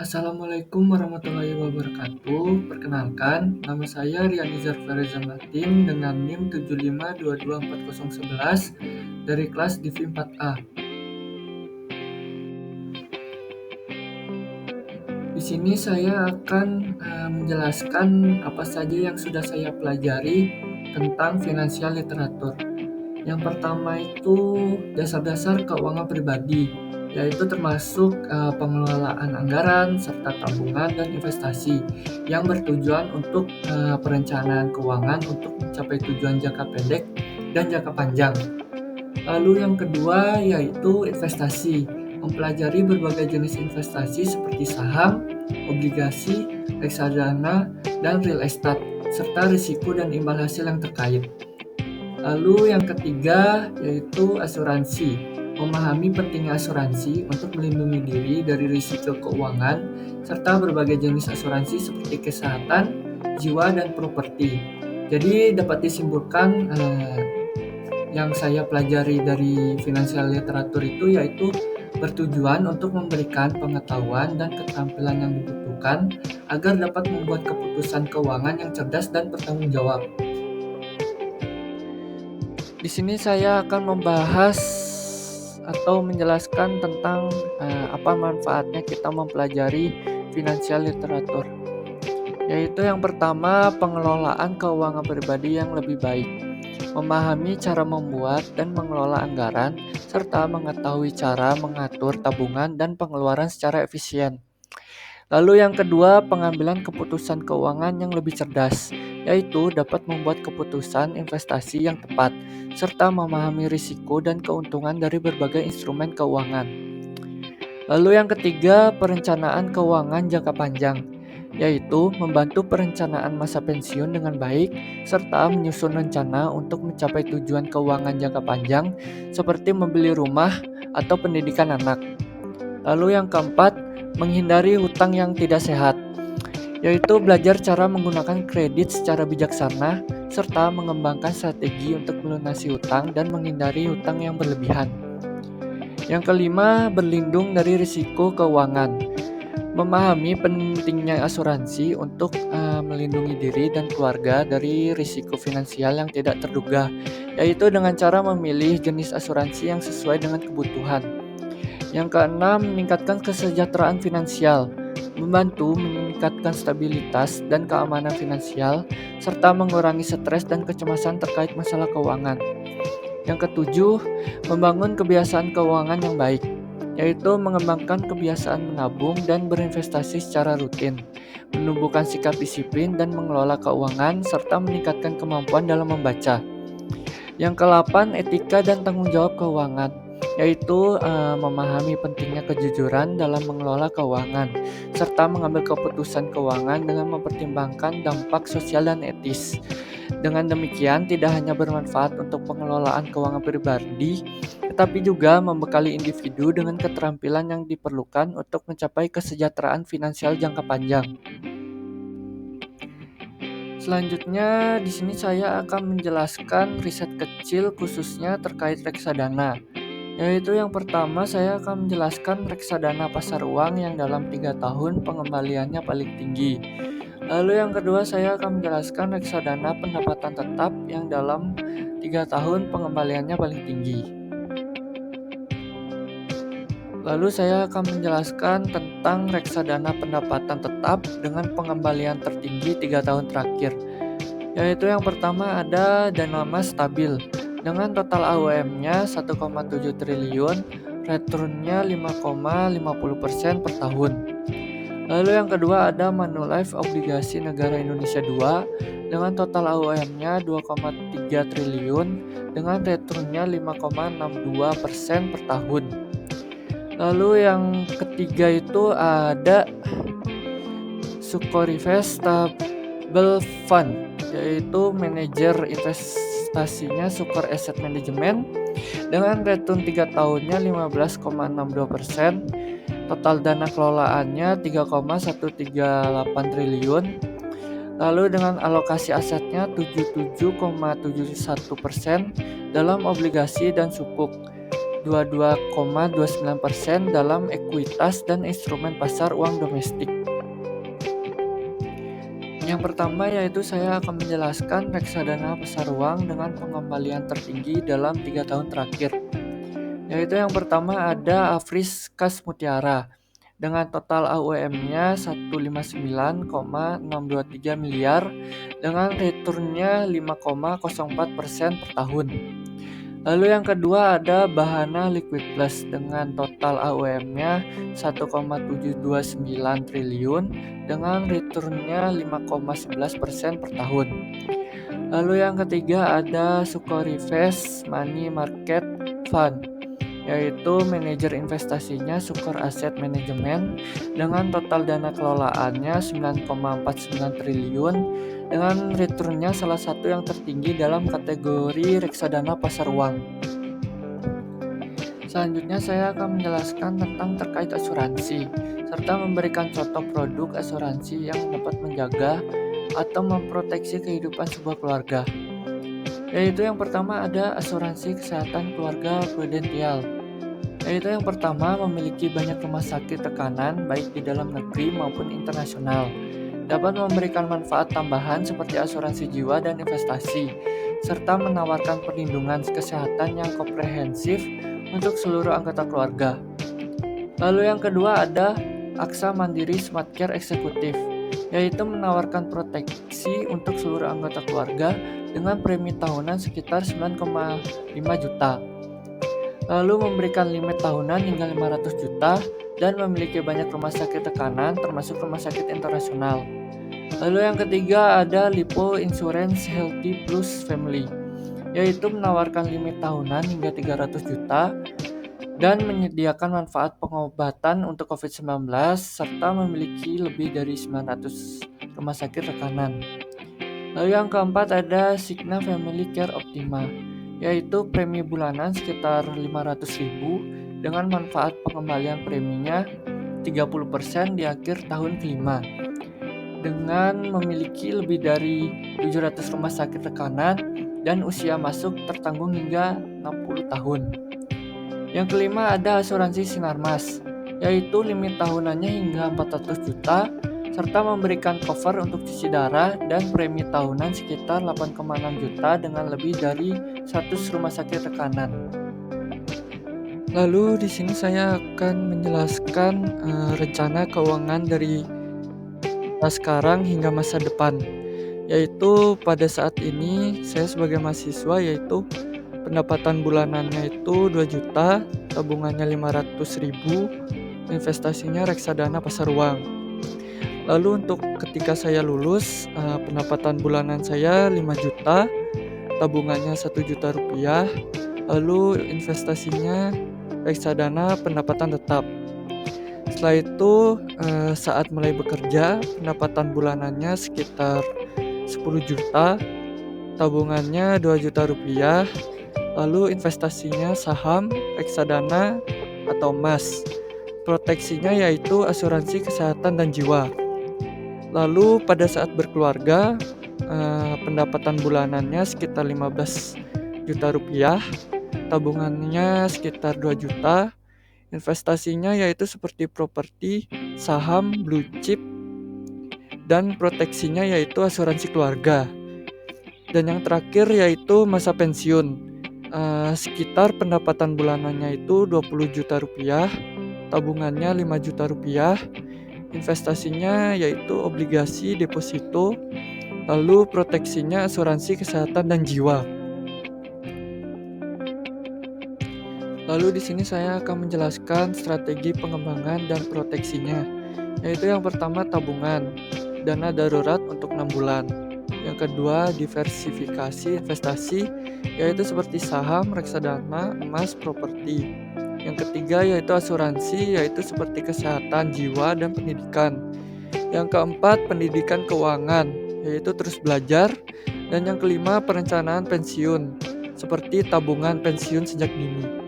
Assalamualaikum warahmatullahi wabarakatuh. Perkenalkan, nama saya Rianizar Fareza Martin dengan NIM 75224011 dari kelas Divi 4A. Di sini saya akan menjelaskan apa saja yang sudah saya pelajari tentang finansial literatur. Yang pertama itu dasar-dasar keuangan pribadi, yaitu termasuk pengelolaan anggaran serta tabungan dan investasi yang bertujuan untuk perencanaan keuangan untuk mencapai tujuan jangka pendek dan jangka panjang. Lalu yang kedua yaitu investasi, mempelajari berbagai jenis investasi seperti saham, obligasi, reksadana, dan real estate, serta risiko dan imbal hasil yang terkait. Lalu yang ketiga yaitu asuransi, memahami pentingnya asuransi untuk melindungi diri dari risiko keuangan serta berbagai jenis asuransi seperti kesehatan, jiwa, dan properti. Jadi dapat disimpulkan yang saya pelajari dari financial literatur itu yaitu bertujuan untuk memberikan pengetahuan dan keterampilan yang dibutuhkan agar dapat membuat keputusan keuangan yang cerdas dan bertanggung jawab. Di sini saya akan membahas atau menjelaskan tentang apa manfaatnya kita mempelajari financial literatur. Yaitu yang pertama, pengelolaan keuangan pribadi yang lebih baik. Memahami cara membuat dan mengelola anggaran serta mengetahui cara mengatur tabungan dan pengeluaran secara efisien. Lalu yang kedua, pengambilan keputusan keuangan yang lebih cerdas, yaitu dapat membuat keputusan investasi yang tepat, serta memahami risiko dan keuntungan dari berbagai instrumen keuangan. Lalu yang ketiga, perencanaan keuangan jangka panjang, yaitu membantu perencanaan masa pensiun dengan baik, serta menyusun rencana untuk mencapai tujuan keuangan jangka panjang, seperti membeli rumah atau pendidikan anak. Lalu yang keempat, menghindari hutang yang tidak sehat, yaitu belajar cara menggunakan kredit secara bijaksana, serta mengembangkan strategi untuk melunasi hutang dan menghindari hutang yang berlebihan. Yang kelima, berlindung dari risiko keuangan. Memahami pentingnya asuransi untuk melindungi diri dan keluarga dari risiko finansial yang tidak terduga, yaitu dengan cara memilih jenis asuransi yang sesuai dengan kebutuhan. Yang keenam, meningkatkan kesejahteraan finansial, membantu meningkatkan stabilitas dan keamanan finansial, serta mengurangi stres dan kecemasan terkait masalah keuangan. Yang ketujuh, membangun kebiasaan keuangan yang baik, yaitu mengembangkan kebiasaan menabung dan berinvestasi secara rutin, menumbuhkan sikap disiplin dan mengelola keuangan, serta meningkatkan kemampuan dalam membaca. Yang ke-8, etika dan tanggung jawab keuangan, yaitu memahami pentingnya kejujuran dalam mengelola keuangan, serta mengambil keputusan keuangan dengan mempertimbangkan dampak sosial dan etis. Dengan demikian, tidak hanya bermanfaat untuk pengelolaan keuangan pribadi, tetapi juga membekali individu dengan keterampilan yang diperlukan untuk mencapai kesejahteraan finansial jangka panjang. Selanjutnya, di sini saya akan menjelaskan riset kecil khususnya terkait reksadana. Yaitu yang pertama, saya akan menjelaskan reksadana pasar uang yang dalam 3 tahun pengembaliannya paling tinggi. Lalu yang kedua, saya akan menjelaskan reksadana pendapatan tetap yang dalam 3 tahun pengembaliannya paling tinggi. Lalu saya akan menjelaskan tentang reksadana pendapatan tetap dengan pengembalian tertinggi 3 tahun terakhir. Yaitu yang pertama ada Dana Mas Stabil dengan total AUM-nya 1,7 triliun, returnnya 5,50% per tahun. Lalu yang kedua ada Manulife Obligasi Negara Indonesia 2 dengan total AUM-nya 2,3 triliun dengan returnnya 5,62% per tahun. Lalu yang ketiga itu ada Sukhorives Stable Fund, yaitu manajer investasinya Sukhor Asset Management dengan return 3 tahunnya 15,62%, total dana kelolaannya 3,138 triliun, lalu dengan alokasi asetnya 77,71% dalam obligasi dan sukuk. 22,29% dalam ekuitas dan instrumen pasar uang domestik. Yang pertama yaitu saya akan menjelaskan reksadana pasar uang dengan pengembalian tertinggi dalam 3 tahun terakhir. Yaitu yang pertama ada Afris Kas Mutiara dengan total AUM-nya 159,623 miliar dengan returnnya 5,04% per tahun. Lalu yang kedua ada Bahana Liquid Plus dengan total AUM-nya 1,729 triliun dengan returnnya 5,11% per tahun. Lalu yang ketiga ada Sukorivest Money Market Fund, yaitu manajer investasinya Sukor Asset Management dengan total dana kelolaannya 9,49 triliun dengan returnnya salah satu yang tertinggi dalam kategori reksadana pasar uang. Selanjutnya saya akan menjelaskan tentang terkait asuransi serta memberikan contoh produk asuransi yang dapat menjaga atau memproteksi kehidupan sebuah keluarga. Yaitu yang pertama ada asuransi kesehatan keluarga prudensial. Yaitu yang pertama memiliki banyak rumah sakit tekanan baik di dalam negeri maupun internasional. Dapat memberikan manfaat tambahan seperti asuransi jiwa dan investasi, serta menawarkan perlindungan kesehatan yang komprehensif untuk seluruh anggota keluarga. Lalu yang kedua ada Aksa Mandiri Smart Care Eksekutif, yaitu menawarkan proteksi untuk seluruh anggota keluarga dengan premi tahunan sekitar 9,5 juta. Lalu memberikan limit tahunan hingga 500 juta dan memiliki banyak rumah sakit tekanan termasuk rumah sakit internasional. Lalu yang ketiga ada Lipo Insurance Healthy Plus Family, yaitu menawarkan limit tahunan hingga 300 juta dan menyediakan manfaat pengobatan untuk COVID-19 serta memiliki lebih dari 900 rumah sakit tekanan. Lalu yang keempat ada Signa Family Care Optima, yaitu premi bulanan sekitar 500.000 dengan manfaat pengembalian preminya 30% di akhir tahun kelima. Dengan memiliki lebih dari 700 rumah sakit tekanan dan usia masuk tertanggung hingga 60 tahun. Yang kelima ada asuransi Sinarmas, yaitu limit tahunannya hingga 400 juta serta memberikan cover untuk cuci darah dan premi tahunan sekitar 8,6 juta dengan lebih dari 100 rumah sakit tekanan. Lalu di sini saya akan menjelaskan rencana keuangan dari sekarang hingga masa depan, yaitu pada saat ini saya sebagai mahasiswa yaitu pendapatan bulanannya itu 2 juta, tabungannya 500.000, investasinya reksadana pasar uang. Lalu untuk ketika saya lulus, pendapatan bulanan saya 5 juta, tabungannya 1 juta rupiah, lalu investasinya reksadana pendapatan tetap. Setelah itu saat mulai bekerja, pendapatan bulanannya sekitar 10 juta, tabungannya 2 juta rupiah, lalu investasinya saham, reksadana, atau emas. Proteksinya yaitu asuransi kesehatan dan jiwa. Lalu pada saat berkeluarga, pendapatan bulanannya sekitar 15 juta rupiah, tabungannya sekitar 2 juta, investasinya yaitu seperti properti, saham, blue chip, dan proteksinya yaitu asuransi keluarga. Dan yang terakhir yaitu masa pensiun. Sekitar pendapatan bulanannya itu 20 juta rupiah, tabungannya 5 juta rupiah, investasinya yaitu obligasi deposito, lalu proteksinya asuransi kesehatan dan jiwa. Lalu di sini saya akan menjelaskan strategi pengembangan dan proteksinya, yaitu yang pertama tabungan, dana darurat untuk 6 bulan. Yang kedua diversifikasi investasi, yaitu seperti saham, reksadana, emas, properti. Yang ketiga yaitu asuransi, yaitu seperti kesehatan, jiwa, dan pendidikan. Yang keempat pendidikan keuangan, yaitu terus belajar. Dan yang kelima perencanaan pensiun, seperti tabungan pensiun sejak dini.